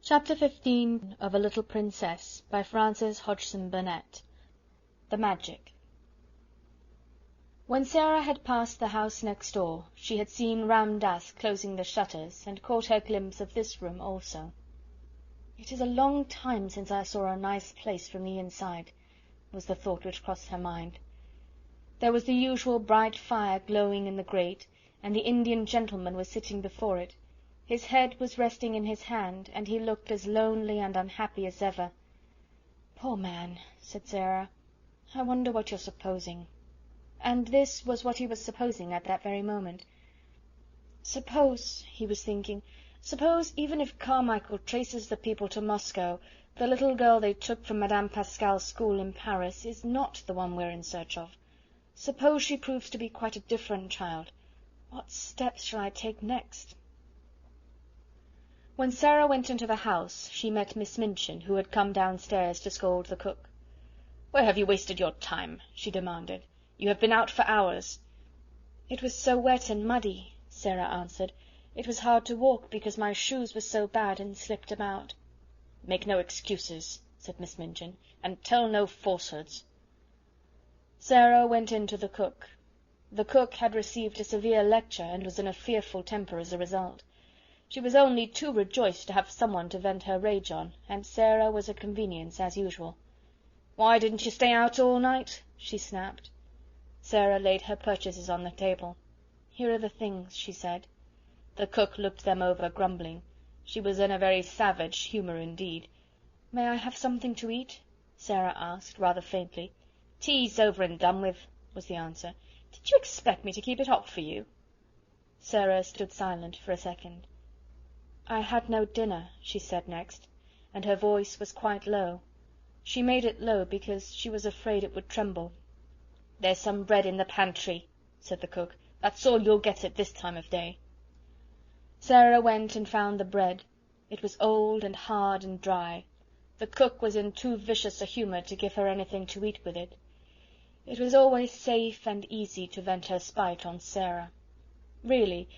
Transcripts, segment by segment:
Chapter 15 of A Little Princess by Frances Hodgson Burnett. The Magic. When Sarah had passed the house next door, she had seen Ram Dass closing the shutters, and caught her glimpse of this room also. "It is a long time since I saw a nice place from the inside," was the thought which crossed her mind. There was the usual bright fire glowing in the grate, and the Indian gentleman was sitting before it. His head was resting in his hand, and he looked as lonely and unhappy as ever. "Poor man," said Sarah, "I wonder what you're supposing." And this was what he was supposing at that very moment. "Suppose," he was thinking, "suppose, even if Carmichael traces the people to Moscow, the little girl they took from Madame Pascal's school in Paris is not the one we're in search of. Suppose she proves to be quite a different child. What steps shall I take next?" When Sarah went into the house, she met Miss Minchin, who had come downstairs to scold the cook. "Where have you wasted your time?" she demanded. "You have been out for hours." "It was so wet and muddy," Sarah answered. "It was hard to walk, because my shoes were so bad and slipped about." "Make no excuses," said Miss Minchin, "and tell no falsehoods." Sarah went in to the cook. The cook had received a severe lecture, and was in a fearful temper as a result. She was only too rejoiced to have someone to vent her rage on, and Sarah was a convenience as usual. "Why didn't you stay out all night?" she snapped. Sarah laid her purchases on the table. "Here are the things," she said. The cook looked them over, grumbling. She was in a very savage humour indeed. "May I have something to eat?" Sarah asked, rather faintly. "Tea's over and done with," was the answer. "Did you expect me to keep it hot for you?" Sarah stood silent for a second. "I had no dinner," she said next, and her voice was quite low. She made it low because she was afraid it would tremble. "There's some bread in the pantry," said the cook. "That's all you'll get at this time of day." Sarah went and found the bread. It was old and hard and dry. The cook was in too vicious a humour to give her anything to eat with it. It was always safe and easy to vent her spite on Sarah. Really,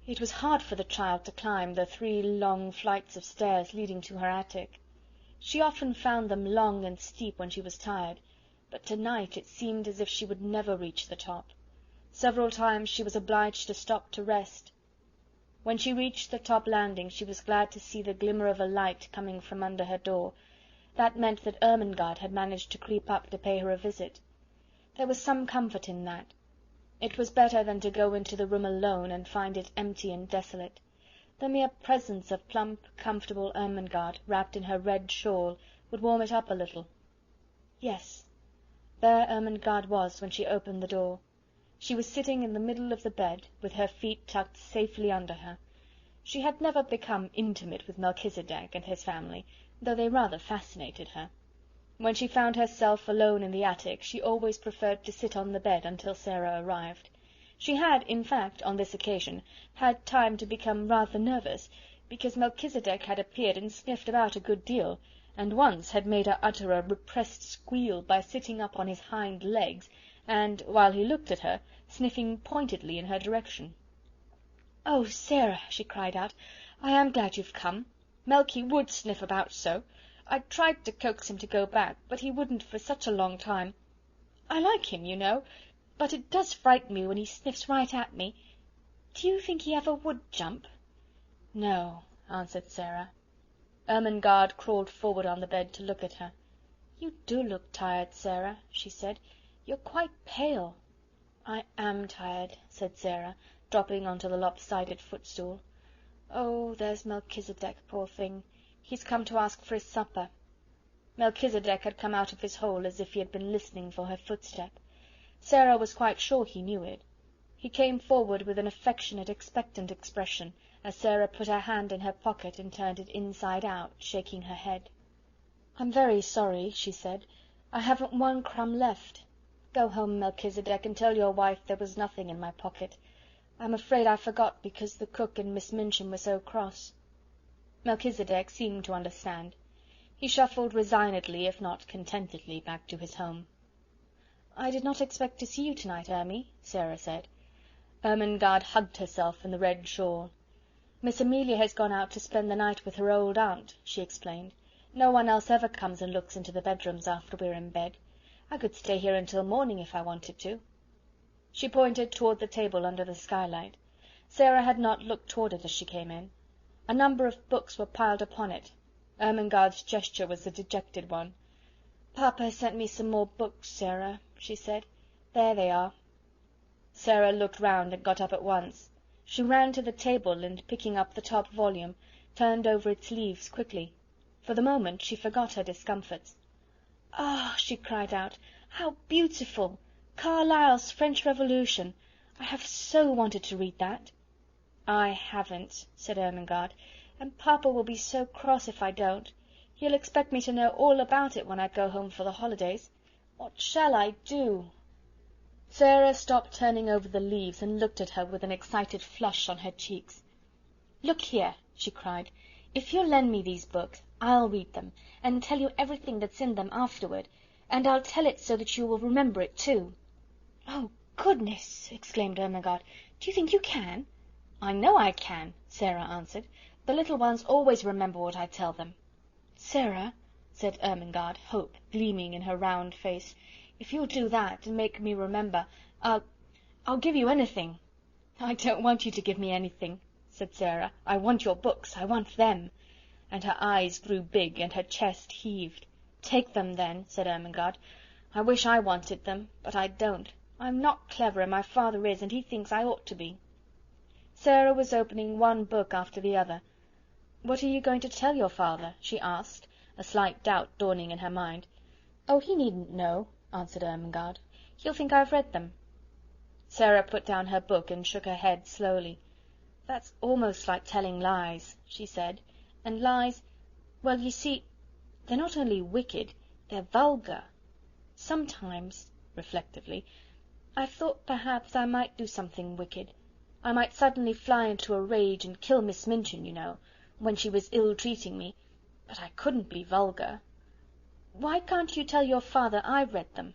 it was hard for the child to climb the 3 long flights of stairs leading to her attic. She often found them long and steep when she was tired, but tonight it seemed as if she would never reach the top. Several times she was obliged to stop to rest. When she reached the top landing she was glad to see the glimmer of a light coming from under her door. That meant that Ermengarde had managed to creep up to pay her a visit. There was some comfort in that. It was better than to go into the room alone and find it empty and desolate. The mere presence of plump, comfortable Ermengarde, wrapped in her red shawl, would warm it up a little. Yes, there Ermengarde was when she opened the door. She was sitting in the middle of the bed, with her feet tucked safely under her. She had never become intimate with Melchisedec and his family, though they rather fascinated her. When she found herself alone in the attic, she always preferred to sit on the bed until Sarah arrived. She had, in fact, on this occasion, had time to become rather nervous, because Melchisedec had appeared and sniffed about a good deal, and once had made her utter a repressed squeal by sitting up on his hind legs, and, while he looked at her, sniffing pointedly in her direction. "Oh, Sarah," she cried out, "I am glad you've come. Melky would sniff about so. I tried to coax him to go back, but he wouldn't for such a long time. I like him, you know, but it does frighten me when he sniffs right at me. Do you think he ever would jump?" "No," answered Sarah. Ermengarde crawled forward on the bed to look at her. "You do look tired, Sarah," she said. "You're quite pale." "I am tired," said Sarah, dropping onto the lopsided footstool. "Oh, there's Melchisedec, poor thing. He's come to ask for his supper." Melchisedec had come out of his hole as if he had been listening for her footstep. Sarah was quite sure he knew it. He came forward with an affectionate, expectant expression, as Sarah put her hand in her pocket and turned it inside out, shaking her head. "I'm very sorry," she said. "I haven't one crumb left. Go home, Melchisedec, and tell your wife there was nothing in my pocket. I'm afraid I forgot because the cook and Miss Minchin were so cross." Melchisedec seemed to understand. He shuffled resignedly, if not contentedly, back to his home. "I did not expect to see you tonight, Ermy," Sarah said. Ermengarde hugged herself in the red shawl. "Miss Amelia has gone out to spend the night with her old aunt," she explained. "No one else ever comes and looks into the bedrooms after we're in bed. I could stay here until morning if I wanted to." She pointed toward the table under the skylight. Sarah had not looked toward it as she came in. A number of books were piled upon it. Ermengarde's gesture was a dejected one. "Papa has sent me some more books, Sarah," she said. "There they are." Sarah looked round and got up at once. She ran to the table and, picking up the top volume, turned over its leaves quickly. For the moment she forgot her discomforts. "Ah!" she cried out, "how beautiful! Carlyle's French Revolution! I have so wanted to read that." "I haven't," said Ermengarde, "and papa will be so cross if I don't. He'll expect me to know all about it when I go home for the holidays. What shall I do?" Sarah stopped turning over the leaves and looked at her with an excited flush on her cheeks. "Look here," she cried, "if you'll lend me these books, I'll read them, and tell you everything that's in them afterward, and I'll tell it so that you will remember it too." "Oh, goodness!" exclaimed Ermengarde. "Do you think you can?" "I know I can," Sarah answered. "The little ones always remember what I tell them." "Sarah," said Ermengarde, hope gleaming in her round face, "if you'll do that, and make me remember, I'll give you anything." "I don't want you to give me anything," said Sarah. "I want your books. I want them." And her eyes grew big, and her chest heaved. "Take them, then," said Ermengarde. "I wish I wanted them, but I don't. I'm not clever, and my father is, and he thinks I ought to be." Sarah was opening one book after the other. "What are you going to tell your father?" she asked, a slight doubt dawning in her mind. "Oh, he needn't know," answered Ermengarde. "He'll think I've read them." Sarah put down her book and shook her head slowly. "That's almost like telling lies," she said. "And lies, well, you see, they're not only wicked, they're vulgar. Sometimes," reflectively, "I've thought perhaps I might do something wicked. I might suddenly fly into a rage and kill Miss Minchin, you know, when she was ill-treating me, but I couldn't be vulgar. Why can't you tell your father I've read them?"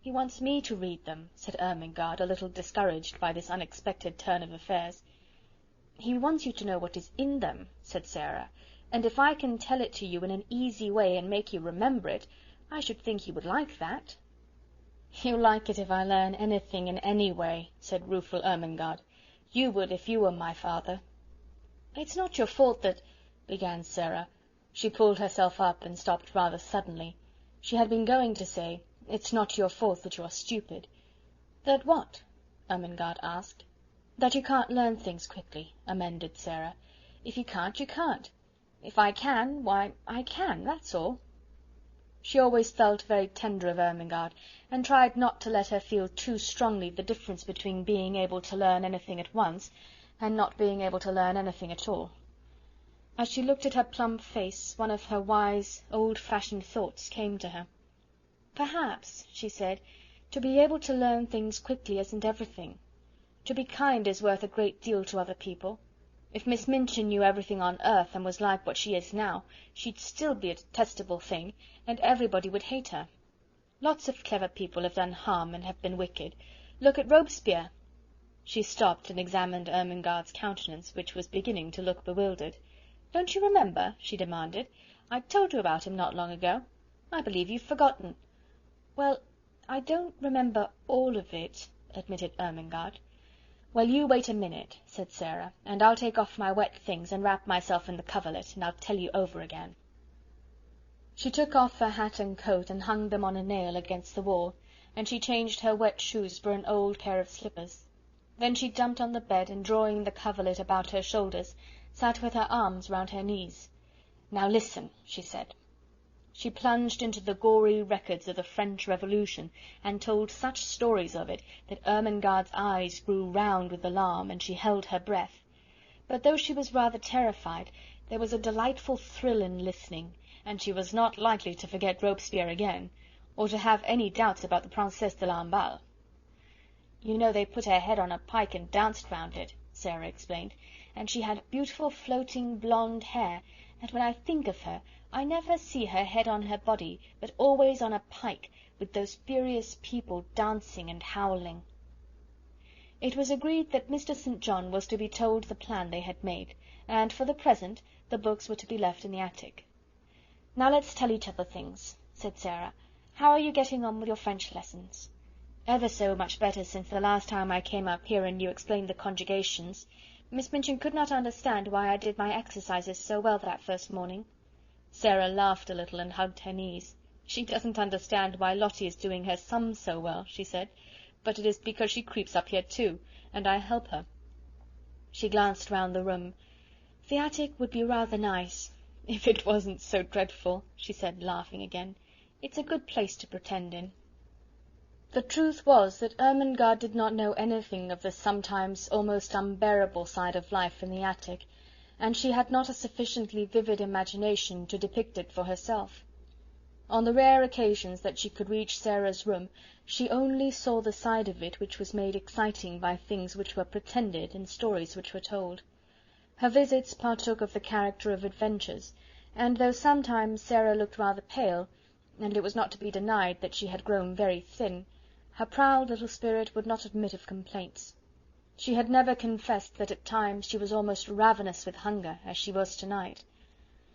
"He wants me to read them," said Ermengarde, a little discouraged by this unexpected turn of affairs. "He wants you to know what is in them," said Sarah, "and if I can tell it to you in an easy way and make you remember it, I should think he would like that." "You'll like it if I learn anything in any way," said rueful Ermengarde. "You would if you were my father." "It's not your fault that—" began Sarah. She pulled herself up and stopped rather suddenly. She had been going to say, "It's not your fault that you're stupid." "That what?" Ermengarde asked. "That you can't learn things quickly," amended Sarah. "If you can't, you can't. If I can, why, I can, that's all." She always felt very tender of Ermengarde, and tried not to let her feel too strongly the difference between being able to learn anything at once, and not being able to learn anything at all. As she looked at her plump face, one of her wise, old-fashioned thoughts came to her. "Perhaps," she said, "to be able to learn things quickly isn't everything. To be kind is worth a great deal to other people. If Miss Minchin knew everything on earth, and was like what she is now, she'd still be a detestable thing, and everybody would hate her. Lots of clever people have done harm and have been wicked. Look at Robespierre." She stopped and examined Ermengarde's countenance, which was beginning to look bewildered. "Don't you remember?" she demanded. "I told you about him not long ago. I believe you've forgotten." "Well, I don't remember all of it," admitted Ermengarde. "Well, you wait a minute," said Sarah, "and I'll take off my wet things and wrap myself in the coverlet, and I'll tell you over again." She took off her hat and coat and hung them on a nail against the wall, and she changed her wet shoes for an old pair of slippers. Then she jumped on the bed, and drawing the coverlet about her shoulders, sat with her arms round her knees. "Now listen," she said. She plunged into the gory records of the French Revolution, and told such stories of it that Ermengarde's eyes grew round with alarm, and she held her breath. But though she was rather terrified, there was a delightful thrill in listening, and she was not likely to forget Robespierre again, or to have any doubts about the Princesse de Lamballe. "You know they put her head on a pike and danced round it," Sarah explained, "and she had beautiful floating blonde hair, and when I think of her, I never see her head on her body, but always on a pike, with those furious people dancing and howling." It was agreed that Mr. St. John was to be told the plan they had made, and, for the present, the books were to be left in the attic. "Now let's tell each other things," said Sarah. "How are you getting on with your French lessons?" "Ever so much better since the last time I came up here and you explained the conjugations. Miss Minchin could not understand why I did my exercises so well that first morning." Sarah laughed a little and hugged her knees. "She doesn't understand why Lottie is doing her sums so well," she said, "but it is because she creeps up here too, and I help her." She glanced round the room. "The attic would be rather nice, if it wasn't so dreadful," she said, laughing again. "It's a good place to pretend in." The truth was that Ermengarde did not know anything of the sometimes almost unbearable side of life in the attic, and she had not a sufficiently vivid imagination to depict it for herself. On the rare occasions that she could reach Sarah's room, she only saw the side of it which was made exciting by things which were pretended and stories which were told. Her visits partook of the character of adventures, and though sometimes Sarah looked rather pale, and it was not to be denied that she had grown very thin, her proud little spirit would not admit of complaints. She had never confessed that at times she was almost ravenous with hunger, as she was to-night.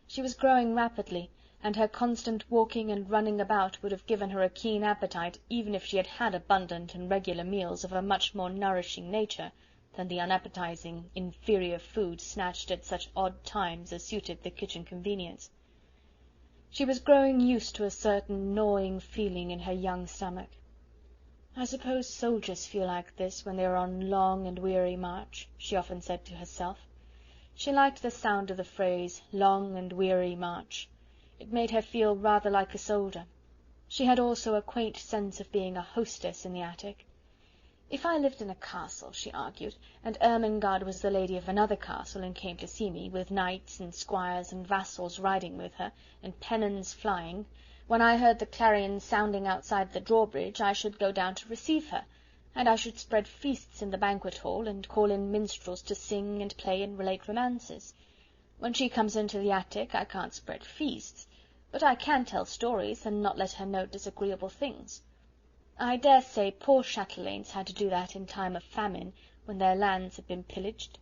She was growing rapidly, and her constant walking and running about would have given her a keen appetite, even if she had had abundant and regular meals of a much more nourishing nature than the unappetizing, inferior food snatched at such odd times as suited the kitchen convenience. She was growing used to a certain gnawing feeling in her young stomach. "I suppose soldiers feel like this when they are on long and weary march," she often said to herself. She liked the sound of the phrase, long and weary march. It made her feel rather like a soldier. She had also a quaint sense of being a hostess in the attic. "If I lived in a castle," she argued, "and Ermengarde was the lady of another castle, and came to see me, with knights and squires and vassals riding with her, and pennons flying, when I heard the clarions sounding outside the drawbridge, I should go down to receive her, and I should spread feasts in the banquet hall, and call in minstrels to sing and play and relate romances. When she comes into the attic, I can't spread feasts, but I can tell stories, and not let her know disagreeable things. I dare say poor chatelaines had to do that in time of famine, when their lands had been pillaged."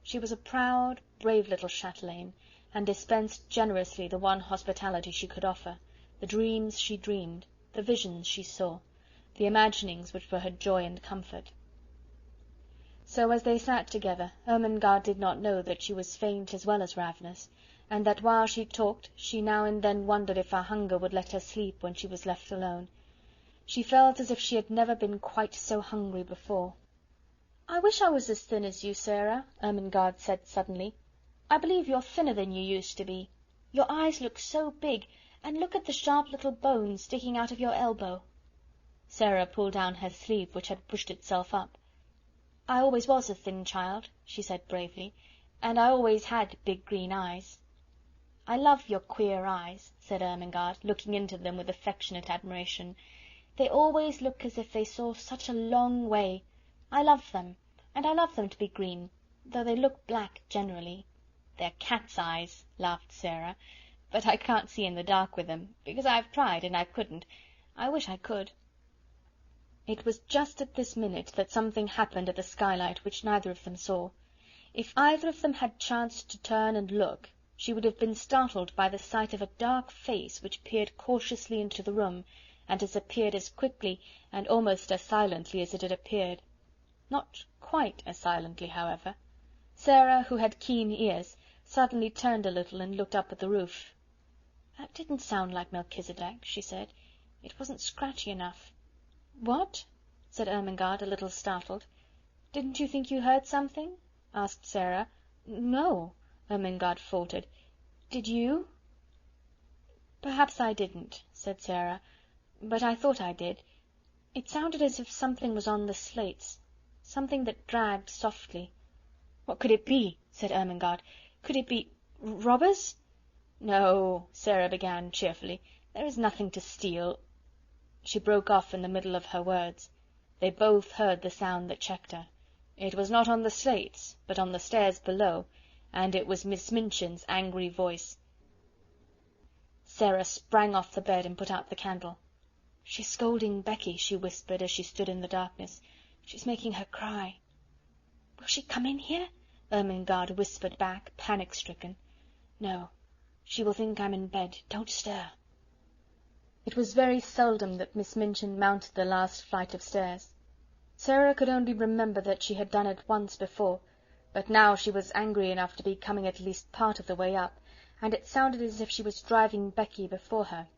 She was a proud, brave little chatelaine, and dispensed generously the one hospitality she could offer, the dreams she dreamed, the visions she saw, the imaginings which were her joy and comfort. So, as they sat together, Ermengarde did not know that she was faint as well as ravenous, and that while she talked she now and then wondered if her hunger would let her sleep when she was left alone. She felt as if she had never been quite so hungry before. "I wish I was as thin as you, Sarah," Ermengarde said suddenly. "I believe you're thinner than you used to be. Your eyes look so big, and look at the sharp little bone sticking out of your elbow." Sarah pulled down her sleeve, which had pushed itself up. "I always was a thin child," she said bravely, "and I always had big green eyes." "I love your queer eyes," said Ermengarde, looking into them with affectionate admiration. "They always look as if they saw such a long way. I love them, and I love them to be green, though they look black generally." "They're cat's eyes," laughed Sarah, "but I can't see in the dark with them, because I've tried, and I couldn't. I wish I could." It was just at this minute that something happened at the skylight which neither of them saw. If either of them had chanced to turn and look, she would have been startled by the sight of a dark face which peered cautiously into the room, and disappeared as quickly and almost as silently as it had appeared. Not quite as silently, however. Sarah, who had keen ears, suddenly turned a little and looked up at the roof. "That didn't sound like Melchisedec," she said. "It wasn't scratchy enough." "What?" said Ermengarde, a little startled. "Didn't you think you heard something?" asked Sarah. "No," Ermengarde faltered. "Did you?" "Perhaps I didn't," said Sarah, "but I thought I did. It sounded as if something was on the slates, something that dragged softly." "What could it be?" said Ermengarde. "Could it be robbers?" "No," Sarah began cheerfully. "There is nothing to steal—" She broke off in the middle of her words. They both heard the sound that checked her. It was not on the slates, but on the stairs below, and it was Miss Minchin's angry voice. Sarah sprang off the bed and put out the candle. "She's scolding Becky," she whispered, as she stood in the darkness. She's making her cry." "Will she come in here?" Ermengarde whispered back, panic-stricken. "No. She will think I'm in bed. Don't stir." It was very seldom that Miss Minchin mounted the last flight of stairs. Sarah could only remember that she had done it once before, but now she was angry enough to be coming at least part of the way up, and it sounded as if she was driving Becky before her.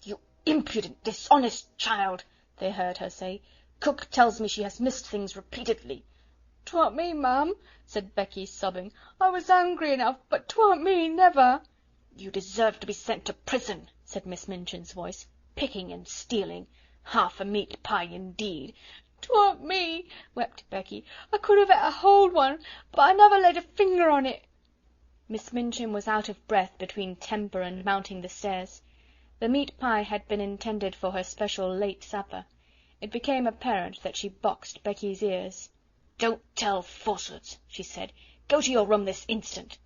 "You impudent, dishonest child!" they heard her say. "Cook tells me she has missed things repeatedly." "'Twarn't me, ma'am," said Becky, sobbing. "I was hungry enough, but 'twarn't me, never." "You deserve to be sent to prison," said Miss Minchin's voice. "Picking and stealing. Half a meat pie, indeed." "'Twarn't me," wept Becky. "I could have ate a whole one, but I never laid a finger on it." Miss Minchin was out of breath between temper and mounting the stairs. The meat pie had been intended for her special late supper. It became apparent that she boxed Becky's ears. "Don't tell falsehoods," she said. "Go to your room this instant."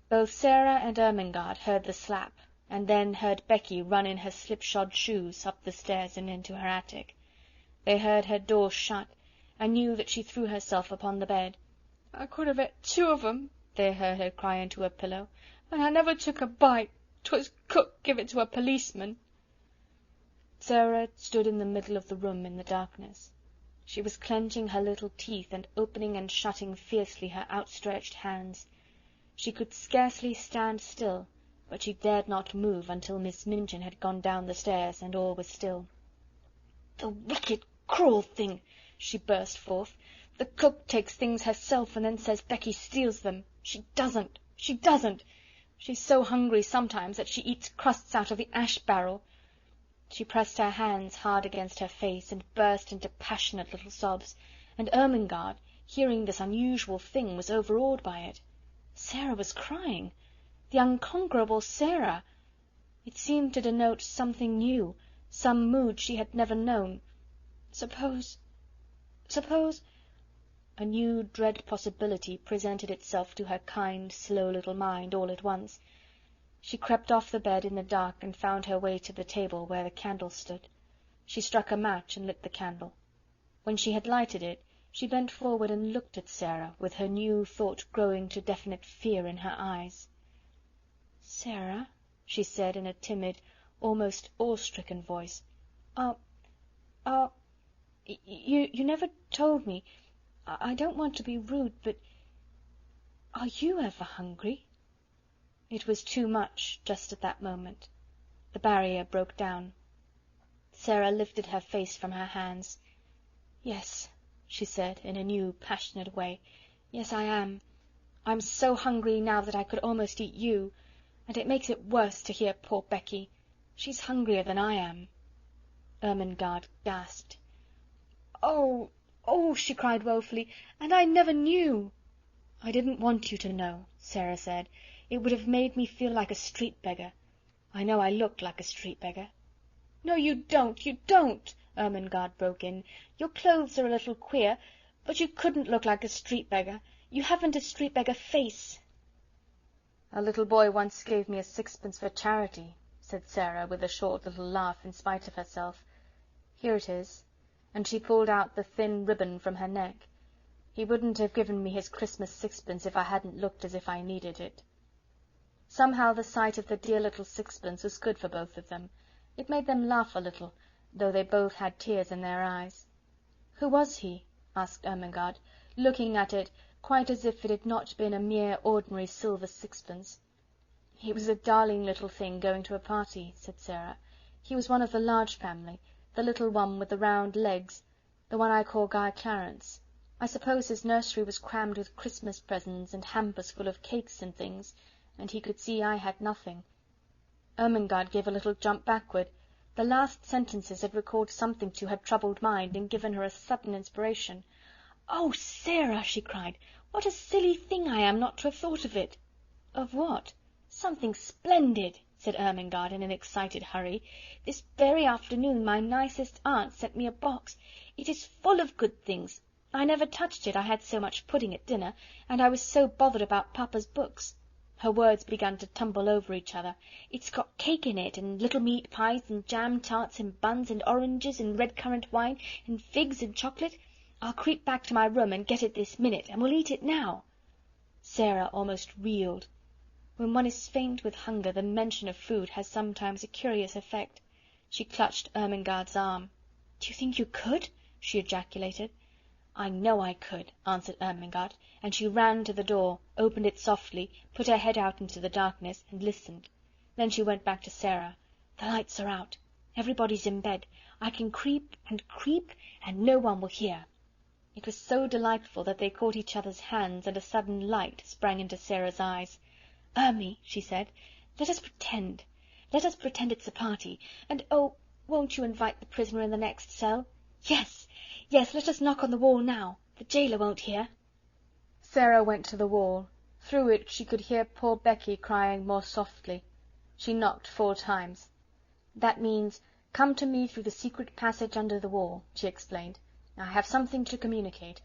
Both Sarah and Ermengarde heard the slap, and then heard Becky run in her slipshod shoes up the stairs and into her attic. They heard her door shut, and knew that she threw herself upon the bed. "I could have ate 2 of 'em," they heard her cry into a pillow, "and I never took a bite. 'Twas cook give it to a policeman." Sarah stood in the middle of the room in the darkness. She was clenching her little teeth and opening and shutting fiercely her outstretched hands. She could scarcely stand still, but she dared not move until Miss Minchin had gone down the stairs and all was still. "The wicked, cruel thing!" she burst forth. "The cook takes things herself and then says Becky steals them. She doesn't. She doesn't. She's so hungry sometimes that she eats crusts out of the ash-barrel." She pressed her hands hard against her face and burst into passionate little sobs, and Ermengarde, hearing this unusual thing, was overawed by it. Sarah was crying! The unconquerable Sarah! It seemed to denote something new, some mood she had never known. Suppose... A new dread possibility presented itself to her kind, slow little mind all at once. She crept off the bed in the dark and found her way to the table where the candle stood. She struck a match and lit the candle. When she had lighted it, she bent forward and looked at Sarah, with her new thought growing to definite fear in her eyes. "Sarah," she said in a timid, almost awe-stricken voice, you never told me. I don't want to be rude, but are you ever hungry?" It was too much just at that moment. The barrier broke down. Sarah lifted her face from her hands. "Yes," she said in a new passionate way. "Yes, I am. I'm so hungry now that I could almost eat you, and it makes it worse to hear poor Becky. She's hungrier than I am." Ermengarde gasped. "Oh, oh!" she cried woefully, "and I never knew." "I didn't want you to know," Sarah said. "It would have made me feel like a street beggar. I know I look like a street beggar." "No, you don't, you don't!" Ermengarde broke in. "Your clothes are a little queer, but you couldn't look like a street beggar. You haven't a street beggar face." "A little boy once gave me a 6pence for charity," said Sarah, with a short little laugh in spite of herself. "Here it is," and she pulled out the thin ribbon from her neck. "He wouldn't have given me his Christmas 6pence if I hadn't looked as if I needed it." Somehow the sight of the dear little 6pence was good for both of them. It made them laugh a little, though they both had tears in their eyes. "Who was he?" asked Ermengarde, looking at it quite as if it had not been a mere ordinary silver 6pence. "He was a darling little thing going to a party," said Sarah. "He was one of the large family, the little one with the round legs, the one I call Guy Clarence. I suppose his nursery was crammed with Christmas presents and hampers full of cakes and things, and he could see I had nothing." Ermengarde gave a little jump backward. The last sentences had recalled something to her troubled mind and given her a sudden inspiration. "Oh, Sarah!" she cried, "what a silly thing I am not to have thought of it!" "Of what?" "Something splendid," said Ermengarde in an excited hurry. "This very afternoon my nicest aunt sent me a box. It is full of good things. I never touched it, I had so much pudding at dinner, and I was so bothered about Papa's books." Her words began to tumble over each other. "It's got cake in it, and little meat pies, and jam tarts, and buns, and oranges, and red currant wine, and figs, and chocolate. I'll creep back to my room and get it this minute, and we'll eat it now." Sarah almost reeled. When one is faint with hunger, the mention of food has sometimes a curious effect. She clutched Ermengarde's arm. "Do you think you could?" she ejaculated. "I know I could," answered Ermengarde, and she ran to the door, opened it softly, put her head out into the darkness, and listened. Then she went back to Sarah. "The lights are out. Everybody's in bed. I can creep, and no one will hear." It was so delightful that they caught each other's hands, and a sudden light sprang into Sarah's eyes. "Ermy," she said, "let us pretend. Let us pretend it's a party. And oh, won't you invite the prisoner in the next cell? Yes, yes, let us knock on the wall now. The jailer won't hear." Sarah went to the wall. Through it she could hear poor Becky crying more softly. She knocked 4 times. "That means, 'Come to me through the secret passage under the wall,'" she explained. "I have something to communicate."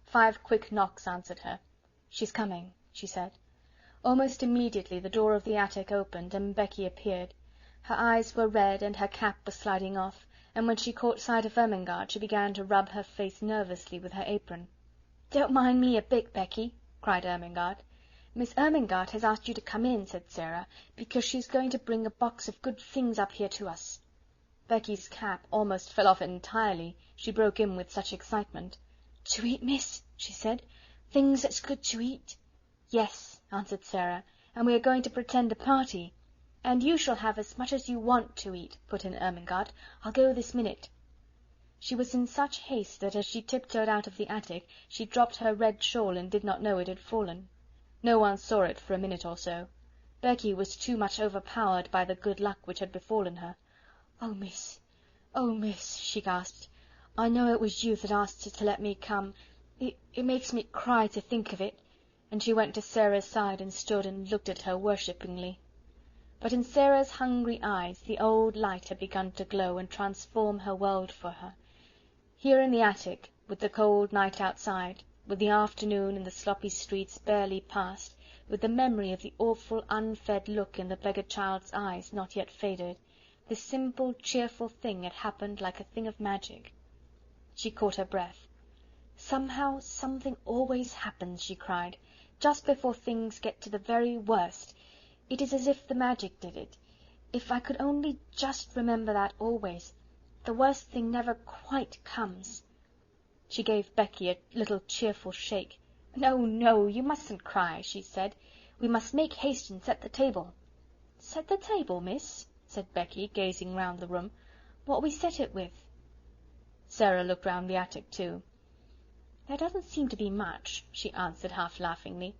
5 quick knocks answered her. "She's coming," she said. Almost immediately the door of the attic opened, and Becky appeared. Her eyes were red, and her cap was sliding off, and when she caught sight of Ermengarde she began to rub her face nervously with her apron. "Don't mind me a bit, Becky," cried Ermengarde. "Miss Ermengarde has asked you to come in," said Sarah, "because she's going to bring a box of good things up here to us." Becky's cap almost fell off entirely, she broke in with such excitement. "To eat, miss?" she said. "Things that's good to eat?" "Yes," answered Sarah, "and we are going to pretend a party." "And you shall have as much as you want to eat," put in Ermengarde. "I'll go this minute." She was in such haste that as she tiptoed out of the attic she dropped her red shawl and did not know it had fallen. No one saw it for a minute or so. Becky was too much overpowered by the good luck which had befallen her. "Oh, miss," she gasped. "I know it was you that asked her to let me come. It makes me cry to think of it." And she went to Sarah's side and stood and looked at her worshippingly. But in Sarah's hungry eyes the old light had begun to glow and transform her world for her. Here in the attic, with the cold night outside, with the afternoon and the sloppy streets barely past, with the memory of the awful unfed look in the beggar child's eyes not yet faded, this simple, cheerful thing had happened like a thing of magic. She caught her breath. "Somehow something always happens," she cried, "just before things get to the very worst. It is as if the magic did it. If I could only just remember that always, the worst thing never quite comes." She gave Becky a little cheerful shake. "No, no, you mustn't cry," she said. "We must make haste and set the table." "Set the table, miss?" said Becky, gazing round the room. "What'll we set it with?" Sarah looked round the attic too. "There doesn't seem to be much," she answered half laughingly.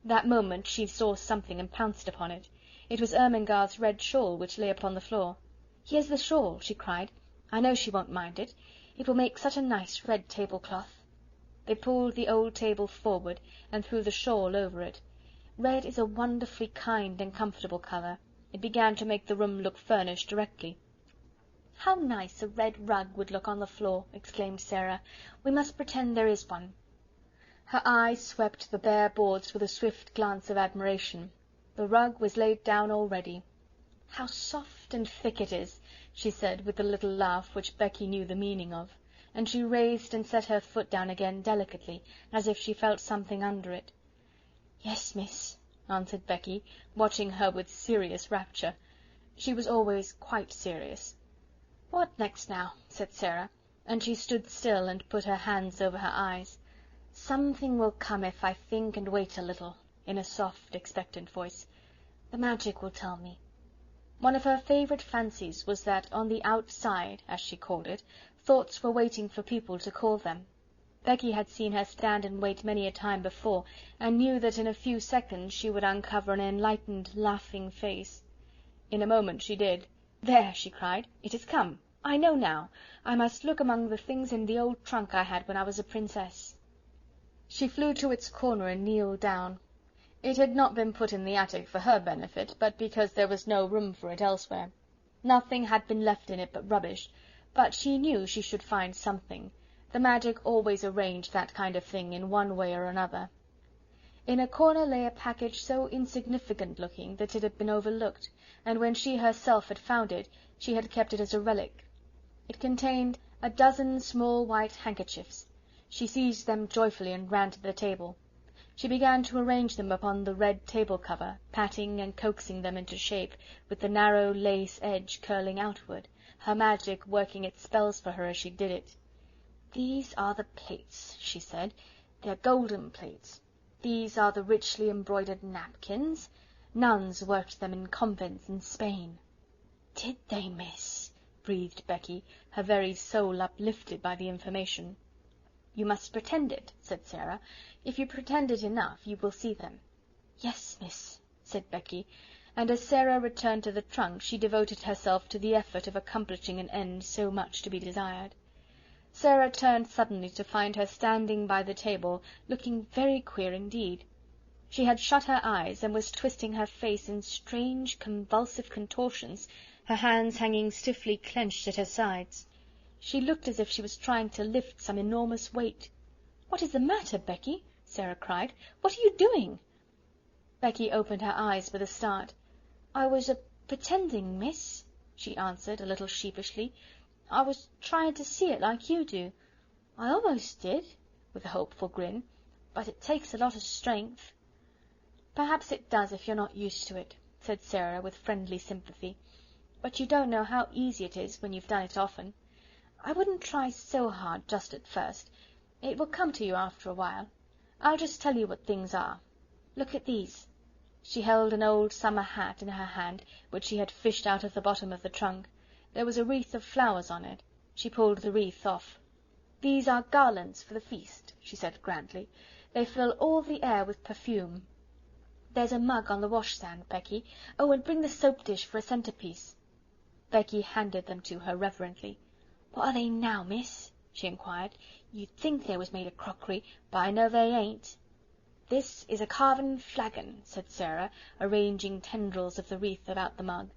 That moment she saw something and pounced upon it. It was Ermengarde's red shawl which lay upon the floor. "Here's the shawl," she cried. "I know she won't mind it. It will make such a nice red tablecloth." They pulled the old table forward and threw the shawl over it. Red is a wonderfully kind and comfortable colour. It began to make the room look furnished directly. "How nice a red rug would look on the floor!" exclaimed Sarah. "We must pretend there is one." Her eye swept the bare boards with a swift glance of admiration. The rug was laid down already. "How soft and thick it is!" she said, with a little laugh which Becky knew the meaning of, and she raised and set her foot down again delicately, as if she felt something under it. "Yes, miss," answered Becky, watching her with serious rapture. She was always quite serious. "What next now?" said Sarah, and she stood still and put her hands over her eyes. "Something will come if I think and wait a little," in a soft, expectant voice. "The magic will tell me." One of her favourite fancies was that on the outside, as she called it, thoughts were waiting for people to call them. Becky had seen her stand and wait many a time before, and knew that in a few seconds she would uncover an enlightened, laughing face. In a moment she did. "There!" she cried. "It has come! I know now! I must look among the things in the old trunk I had when I was a princess." She flew to its corner and kneeled down. It had not been put in the attic for her benefit, but because there was no room for it elsewhere. Nothing had been left in it but rubbish, but she knew she should find something. The magic always arranged that kind of thing in one way or another. In a corner lay a package so insignificant-looking that it had been overlooked, and when she herself had found it, she had kept it as a relic. It contained a dozen small white handkerchiefs, She seized them joyfully and ran to the table. She began to arrange them upon the red table cover, patting and coaxing them into shape, with the narrow lace edge curling outward, her magic working its spells for her as she did it. "These are the plates," she said. "They're golden plates. These are the richly embroidered napkins. Nuns worked them in convents in Spain." "Did they, miss?" breathed Becky, her very soul uplifted by the information. "You must pretend it," said Sarah. "If you pretend it enough, you will see them." "Yes, miss," said Becky, and as Sarah returned to the trunk, she devoted herself to the effort of accomplishing an end so much to be desired. Sarah turned suddenly to find her standing by the table, looking very queer indeed. She had shut her eyes, and was twisting her face in strange, convulsive contortions, her hands hanging stiffly clenched at her sides. She looked as if she was trying to lift some enormous weight. "What is the matter, Becky?" Sarah cried. "What are you doing?" Becky opened her eyes with a start. "I was pretending, miss," she answered, a little sheepishly. "I was trying to see it like you do. I almost did," with a hopeful grin, "but it takes a lot of strength." "Perhaps it does if you're not used to it," said Sarah, with friendly sympathy. "But you don't know how easy it is when you've done it often. I wouldn't try so hard just at first. It will come to you after a while. I'll just tell you what things are. Look at these." She held an old summer hat in her hand, which she had fished out of the bottom of the trunk. There was a wreath of flowers on it. She pulled the wreath off. "These are garlands for the feast," she said grandly. "They fill all the air with perfume. There's a mug on the washstand, Becky. Oh, and bring the soap dish for a centrepiece." Becky handed them to her reverently. "What are they now, miss?" she inquired. "You'd think they was made of crockery, but I know they ain't." "This is a carven flagon," said Sarah, arranging tendrils of the wreath about the mug.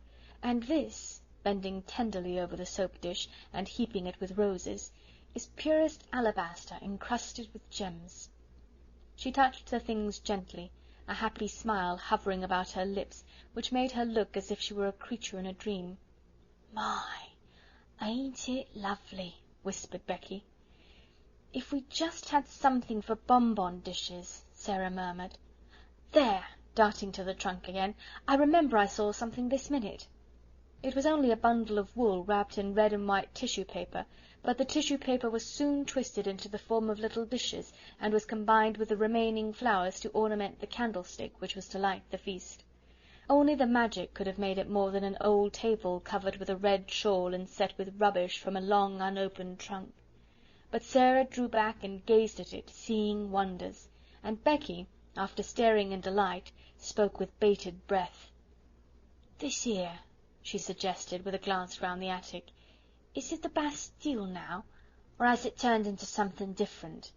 "And this," bending tenderly over the soap dish, and heaping it with roses, "is purest alabaster, encrusted with gems." She touched the things gently, a happy smile hovering about her lips, which made her look as if she were a creature in a dream. "My, ain't it lovely?" whispered Becky. "If we just had something for bonbon dishes," Sarah murmured. "There!" darting to the trunk again. "I remember I saw something this minute." It was only a bundle of wool wrapped in red and white tissue paper, but the tissue paper was soon twisted into the form of little dishes, and was combined with the remaining flowers to ornament the candlestick which was to light the feast. Only the magic could have made it more than an old table covered with a red shawl and set with rubbish from a long unopened trunk. But Sarah drew back and gazed at it, seeing wonders, and Becky, after staring in delight, spoke with bated breath. "This here," she suggested, with a glance round the attic, "is it the Bastille now, or has it turned into something different?"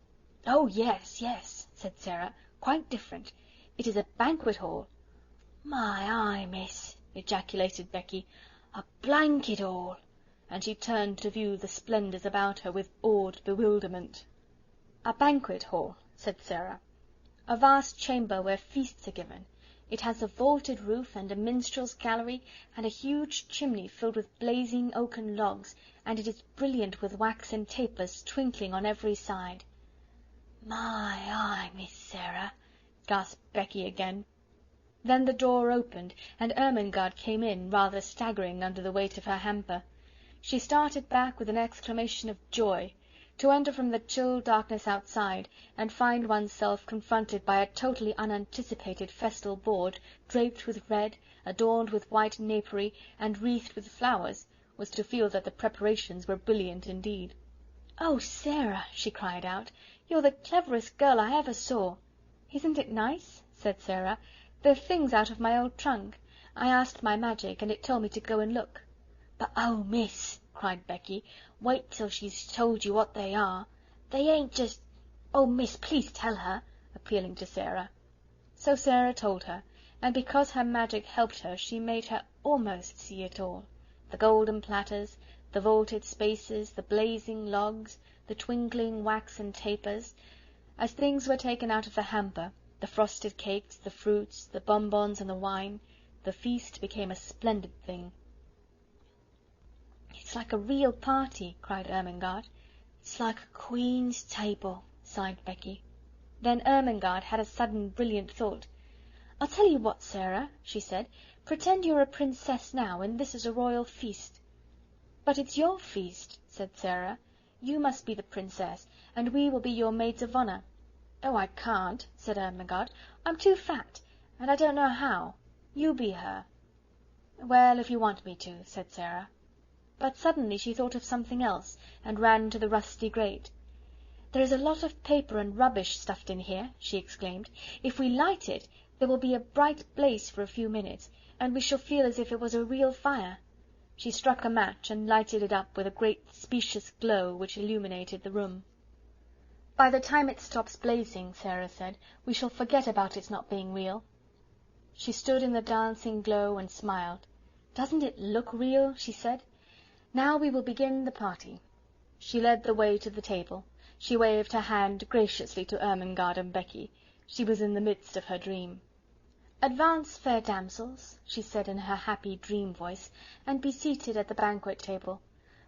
"Oh, yes, yes," said Sarah, "quite different. It is a banquet hall." "My eye, miss!" ejaculated Becky. "A blanket hall!" and she turned to view the splendours about her with awed bewilderment. "A banquet hall," said Sarah. "A vast chamber where feasts are given. It has a vaulted roof, and a minstrel's gallery, and a huge chimney filled with blazing oaken logs, and it is brilliant with waxen tapers twinkling on every side." "My eye, Miss Sarah!" gasped Becky again. Then the door opened, and Ermengarde came in, rather staggering under the weight of her hamper. She started back with an exclamation of joy. To enter from the chill darkness outside, and find oneself confronted by a totally unanticipated festal board, draped with red, adorned with white napery, and wreathed with flowers, was to feel that the preparations were brilliant indeed. "Oh, Sarah!" she cried out, "you're the cleverest girl I ever saw." "Isn't it nice?" said Sarah. "They're things out of my old trunk. I asked my magic, and it told me to go and look." "But oh, miss," cried Becky, "wait till she's told you what they are. They ain't just... Oh, miss, please tell her," appealing to Sarah. So Sarah told her, and because her magic helped her, she made her almost see it all: the golden platters, the vaulted spaces, the blazing logs, the twinkling waxen tapers. As things were taken out of the hamper, the frosted cakes, the fruits, the bonbons, and the wine, the feast became a splendid thing. "It's like a real party," cried Ermengarde. "It's like a queen's table," sighed Becky. Then Ermengarde had a sudden brilliant thought. "I'll tell you what, Sarah," she said. "Pretend you're a princess now, and this is a royal feast." "But it's your feast," said Sarah. "You must be the princess, and we will be your maids of honour." "Oh, I can't," said Ermengarde. "I'm too fat, and I don't know how. You be her." "Well, if you want me to," said Sarah. But suddenly she thought of something else, and ran to the rusty grate. "There is a lot of paper and rubbish stuffed in here," she exclaimed. "If we light it, there will be a bright blaze for a few minutes, and we shall feel as if it was a real fire." She struck a match, and lighted it up with a great specious glow which illuminated the room. "By the time it stops blazing," Sarah said, "we shall forget about its not being real." She stood in the dancing glow and smiled. "Doesn't it look real?" she said. "Now we will begin the party." She led the way to the table. She waved her hand graciously to Ermengarde and Becky. She was in the midst of her dream. "Advance, fair damsels," she said in her happy dream voice, "and be seated at the banquet table.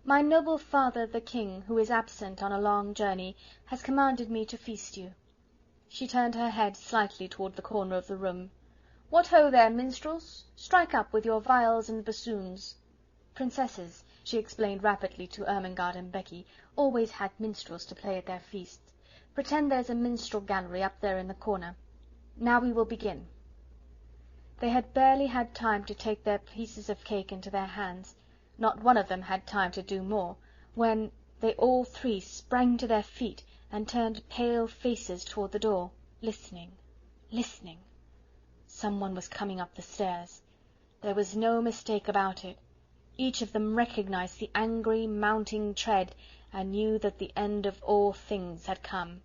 My noble father the king, who is absent on a long journey, has commanded me to feast you." She turned her head slightly toward the corner of the room. "What ho there, minstrels! Strike up with your viols and bassoons." Princesses, she explained rapidly to Ermengarde and Becky, always had minstrels to play at their feasts. "Pretend there's a minstrel gallery up there in the corner. Now we will begin." They had barely had time to take their pieces of cake into their hands, not one of them had time to do more, when they all three sprang to their feet and turned pale faces toward the door, listening, listening. Someone was coming up the stairs. There was no mistake about it. Each of them recognized the angry, mounting tread, and knew that the end of all things had come.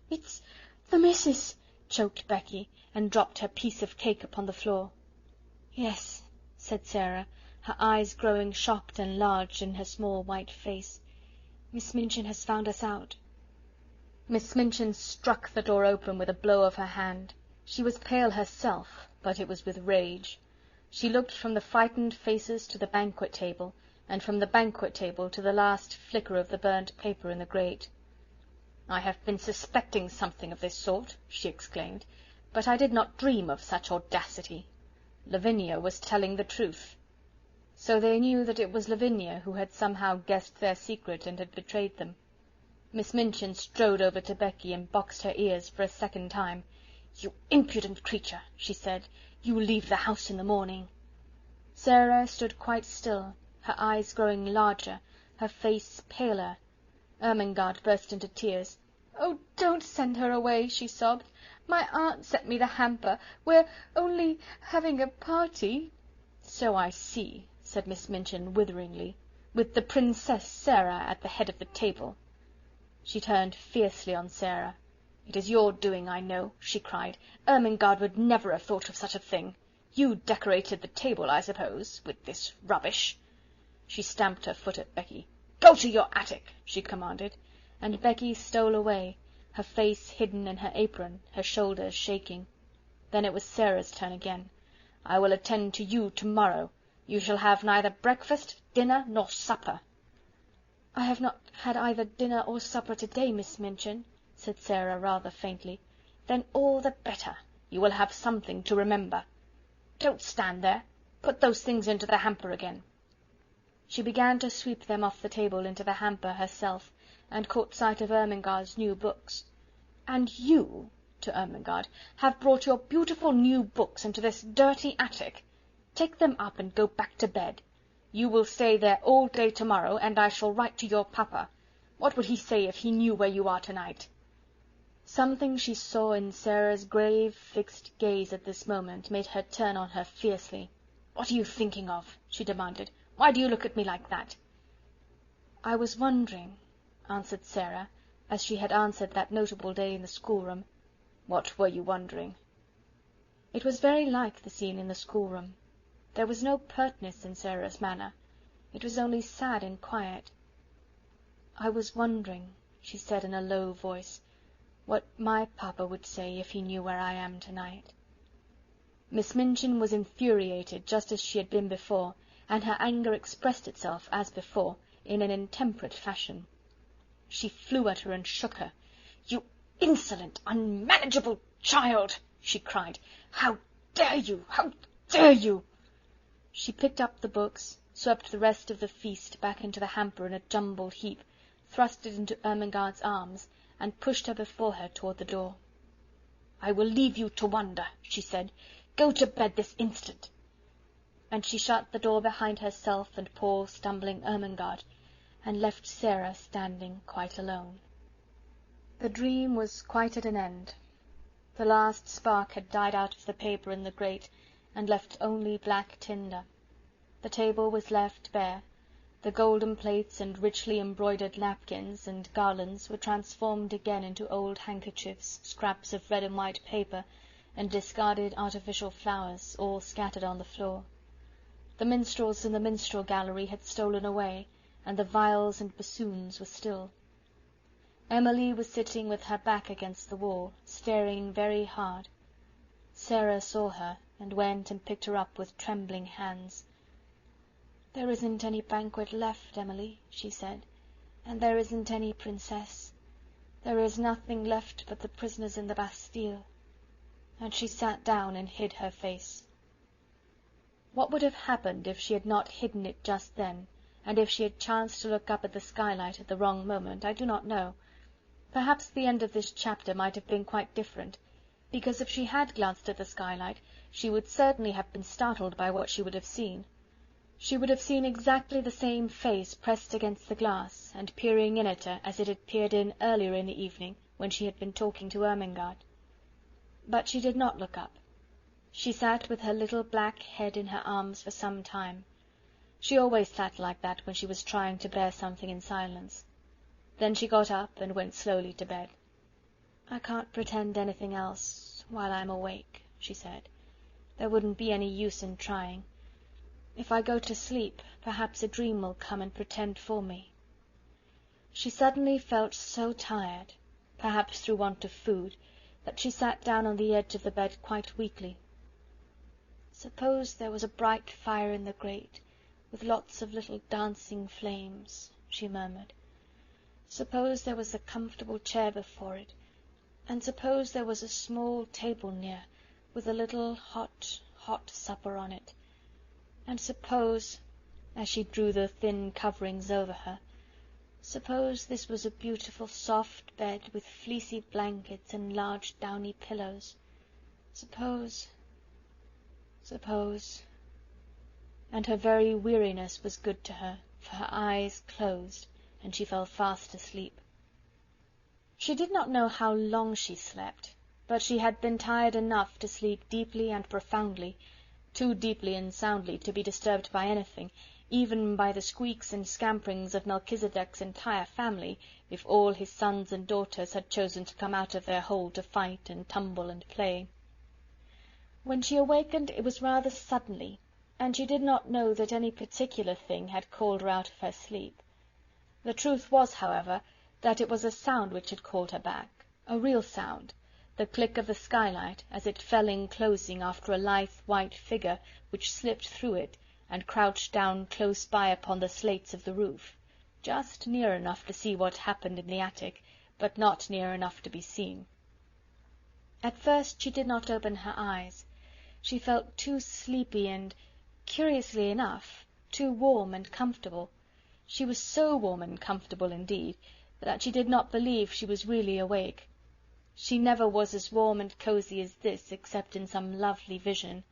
"It's the missus," choked Becky, and dropped her piece of cake upon the floor. "Yes," said Sarah, her eyes growing shocked and large in her small white face. "Miss Minchin has found us out." Miss Minchin struck the door open with a blow of her hand. She was pale herself, but it was with rage. She looked from the frightened faces to the banquet table, and from the banquet table to the last flicker of the burnt paper in the grate. "I have been suspecting something of this sort," she exclaimed, "but I did not dream of such audacity. Lavinia was telling the truth." So they knew that it was Lavinia who had somehow guessed their secret and had betrayed them. Miss Minchin strode over to Becky and boxed her ears for a second time. "You impudent creature," she said, "you leave the house in the morning." Sarah stood quite still, her eyes growing larger, her face paler. Ermengarde burst into tears. "Oh, don't send her away," she sobbed. "My aunt sent me the hamper. We're only having a party." "So I see," said Miss Minchin witheringly, "with the Princess Sarah at the head of the table." She turned fiercely on Sarah. "It is your doing, I know," she cried. "Ermengarde would never have thought of such a thing. You decorated the table, I suppose, with this rubbish." She stamped her foot at Becky. "Go to your attic," she commanded, and Becky stole away, her face hidden in her apron, her shoulders shaking. Then it was Sarah's turn again. "I will attend to you tomorrow. You shall have neither breakfast, dinner, nor supper." "I have not had either dinner or supper today, Miss Minchin," said Sarah rather faintly. "Then all the better. You will have something to remember. Don't stand there. Put those things into the hamper again." She began to sweep them off the table into the hamper herself, and caught sight of Ermengarde's new books. "And you," to Ermengarde, "have brought your beautiful new books into this dirty attic. Take them up and go back to bed. You will stay there all day tomorrow, and I shall write to your papa. What would he say if he knew where you are tonight?" Something she saw in Sarah's grave, fixed gaze at this moment made her turn on her fiercely. "What are you thinking of?" she demanded. "Why do you look at me like that?" "I was wondering," answered Sarah, as she had answered that notable day in the schoolroom. "What were you wondering?" It was very like the scene in the schoolroom. There was no pertness in Sarah's manner. It was only sad and quiet. "I was wondering," she said in a low voice, "what my papa would say if he knew where I am tonight." Miss Minchin was infuriated, just as she had been before, and her anger expressed itself, as before, in an intemperate fashion. She flew at her and shook her. "You insolent, unmanageable child!" she cried. "How dare you? How dare you?" She picked up the books, swept the rest of the feast back into the hamper in a jumbled heap, thrust it into Ermengarde's arms, and pushed her before her toward the door. "I will leave you to wonder," she said. "Go to bed this instant." And she shut the door behind herself and poor stumbling Ermengarde, and left Sarah standing quite alone. The dream was quite at an end. The last spark had died out of the paper in the grate, and left only black tinder. The table was left bare. The golden plates and richly embroidered napkins and garlands were transformed again into old handkerchiefs, scraps of red and white paper, and discarded artificial flowers, all scattered on the floor. The minstrels in the minstrel gallery had stolen away, and the viols and bassoons were still. Emily was sitting with her back against the wall, staring very hard. Sarah saw her, and went and picked her up with trembling hands. "There isn't any banquet left, Emily," she said, "and there isn't any princess. There is nothing left but the prisoners in the Bastille." And she sat down and hid her face. What would have happened if she had not hidden it just then, and if she had chanced to look up at the skylight at the wrong moment, I do not know. Perhaps the end of this chapter might have been quite different, because if she had glanced at the skylight, she would certainly have been startled by what she would have seen. She would have seen exactly the same face pressed against the glass, and peering in at her as it had peered in earlier in the evening, when she had been talking to Ermengarde. But she did not look up. She sat with her little black head in her arms for some time. She always sat like that when she was trying to bear something in silence. Then she got up and went slowly to bed. "I can't pretend anything else while I'm awake," she said. "There wouldn't be any use in trying. If I go to sleep, perhaps a dream will come and pretend for me." She suddenly felt so tired, perhaps through want of food, that she sat down on the edge of the bed quite weakly. "Suppose there was a bright fire in the grate, with lots of little dancing flames," she murmured. "Suppose there was a comfortable chair before it, and suppose there was a small table near, with a little hot, hot supper on it. And suppose," as she drew the thin coverings over her, "suppose this was a beautiful soft bed with fleecy blankets and large downy pillows. Suppose... And her very weariness was good to her, for her eyes closed, and she fell fast asleep. She did not know how long she slept, but she had been tired enough to sleep deeply and profoundly, too deeply and soundly to be disturbed by anything, even by the squeaks and scamperings of Melchisedec's entire family, if all his sons and daughters had chosen to come out of their hole to fight and tumble and play. When she awakened it was rather suddenly, and she did not know that any particular thing had called her out of her sleep. The truth was, however, that it was a sound which had called her back, a real sound, the click of the skylight as it fell in closing after a lithe white figure which slipped through it and crouched down close by upon the slates of the roof, just near enough to see what happened in the attic, but not near enough to be seen. At first she did not open her eyes. She felt too sleepy and, curiously enough, too warm and comfortable. She was so warm and comfortable, indeed, that she did not believe she was really awake. She never was as warm and cosy as this, except in some lovely vision.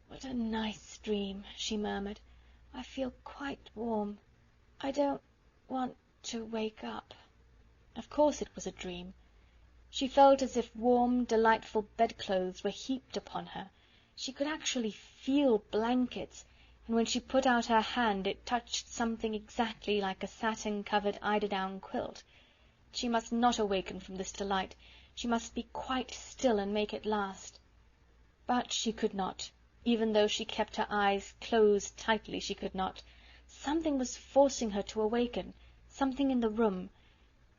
"What a nice dream," she murmured. "I feel quite warm. I don't want to wake up." Of course it was a dream. She felt as if warm, delightful bedclothes were heaped upon her. She could actually feel blankets, and when she put out her hand it touched something exactly like a satin-covered eiderdown quilt. She must not awaken from this delight. She must be quite still and make it last. But she could not. Even though she kept her eyes closed tightly, she could not. Something was forcing her to awaken, something in the room.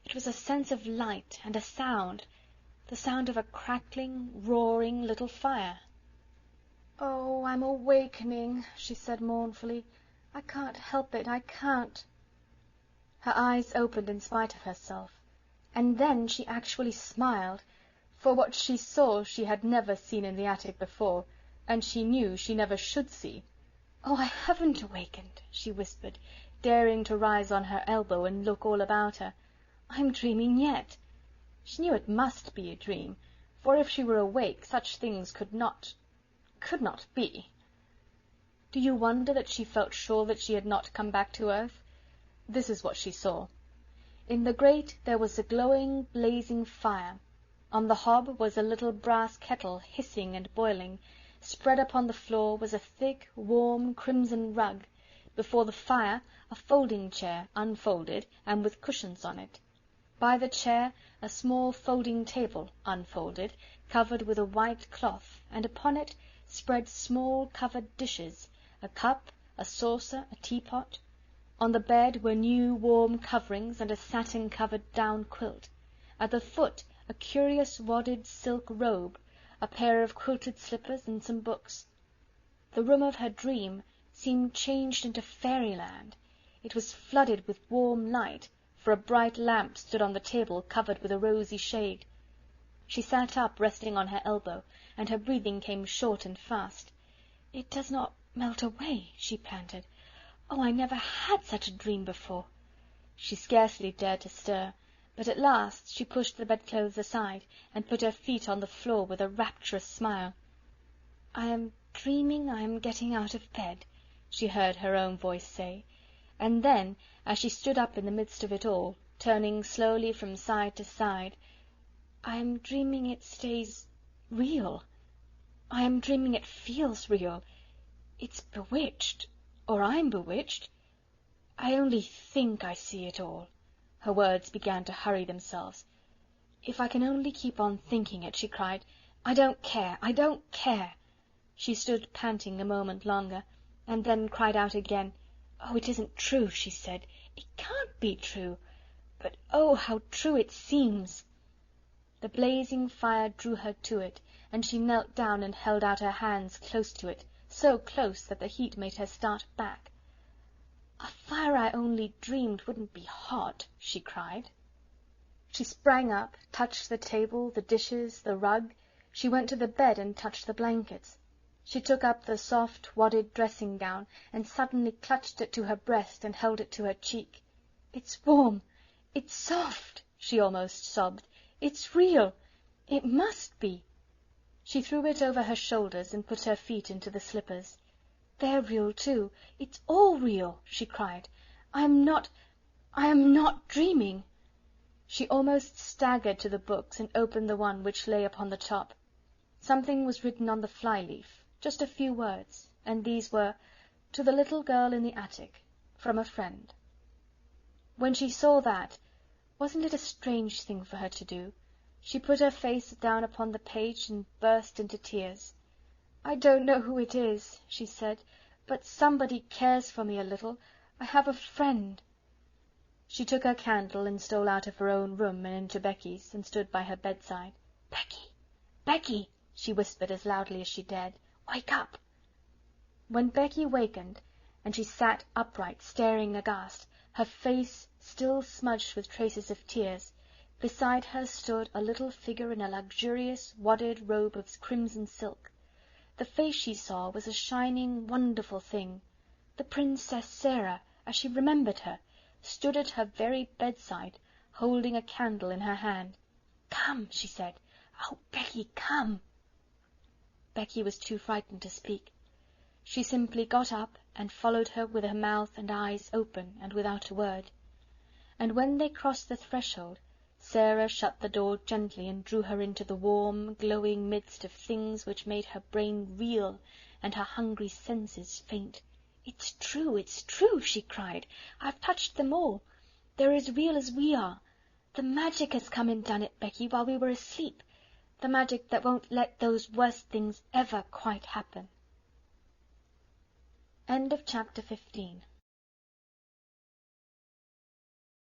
It was a sense of light and a sound, the sound of a crackling, roaring little fire. "Oh, I'm awakening," she said mournfully. "I can't help it, I can't." Her eyes opened in spite of herself, and then she actually smiled, for what she saw she had never seen in the attic before, and she knew she never should see. "Oh, I haven't awakened," she whispered, daring to rise on her elbow and look all about her. "I'm dreaming yet." She knew it must be a dream, for if she were awake such things could not be. Do you wonder that she felt sure that she had not come back to earth? This is what she saw. In the grate there was a glowing, blazing fire. On the hob was a little brass kettle, hissing and boiling. Spread upon the floor was a thick, warm, crimson rug. Before the fire, a folding chair, unfolded, and with cushions on it. By the chair, a small folding table, unfolded, covered with a white cloth, and upon it spread small covered dishes, a cup, a saucer, a teapot. On the bed were new warm coverings and a satin-covered down quilt. At the foot a curious wadded silk robe, a pair of quilted slippers, and some books. The room of her dream seemed changed into fairyland. It was flooded with warm light, for a bright lamp stood on the table covered with a rosy shade. She sat up, resting on her elbow, and her breathing came short and fast. "It does not melt away," she panted. "Oh, I never had such a dream before." She scarcely dared to stir, but at last she pushed the bedclothes aside, and put her feet on the floor with a rapturous smile. "I am dreaming I am getting out of bed," she heard her own voice say, and then, as she stood up in the midst of it all, turning slowly from side to side, "I am dreaming it stays real. I am dreaming it feels real. It's bewitched, or I'm bewitched. I only think I see it all." Her words began to hurry themselves. "If I can only keep on thinking it," she cried. "I don't care, I don't care." She stood panting a moment longer, and then cried out again. "Oh, it isn't true," she said. "It can't be true. But oh, how true it seems!" The blazing fire drew her to it, and she knelt down and held out her hands close to it, so close that the heat made her start back. "A fire I only dreamed wouldn't be hot," she cried. She sprang up, touched the table, the dishes, the rug. She went to the bed and touched the blankets. She took up the soft, wadded dressing-gown, and suddenly clutched it to her breast and held it to her cheek. "It's warm! It's soft!" she almost sobbed. "It's real! It must be!" She threw it over her shoulders and put her feet into the slippers. "They're real, too! It's all real!" she cried. I am not dreaming!" She almost staggered to the books and opened the one which lay upon the top. Something was written on the fly-leaf, just a few words, and these were, "To the little girl in the attic, from a friend." When she saw that, wasn't it a strange thing for her to do? She put her face down upon the page and burst into tears. "I don't know who it is," she said, "but somebody cares for me a little. I have a friend." She took her candle and stole out of her own room and into Becky's, and stood by her bedside. "Becky! Becky!" she whispered as loudly as she dared. "Wake up!" When Becky wakened, and she sat upright, staring aghast, her face still smudged with traces of tears, beside her stood a little figure in a luxurious wadded robe of crimson silk. The face she saw was a shining, wonderful thing. The Princess Sarah, as she remembered her, stood at her very bedside, holding a candle in her hand. "Come," she said. "Oh, Becky, come!" Becky was too frightened to speak. She simply got up and followed her with her mouth and eyes open and without a word. And when they crossed the threshold, Sarah shut the door gently and drew her into the warm, glowing midst of things which made her brain reel and her hungry senses faint. "It's true!" she cried. "I've touched them all. They're as real as we are. The magic has come and done it, Becky, while we were asleep. The magic that won't let those worst things ever quite happen." End of chapter 15.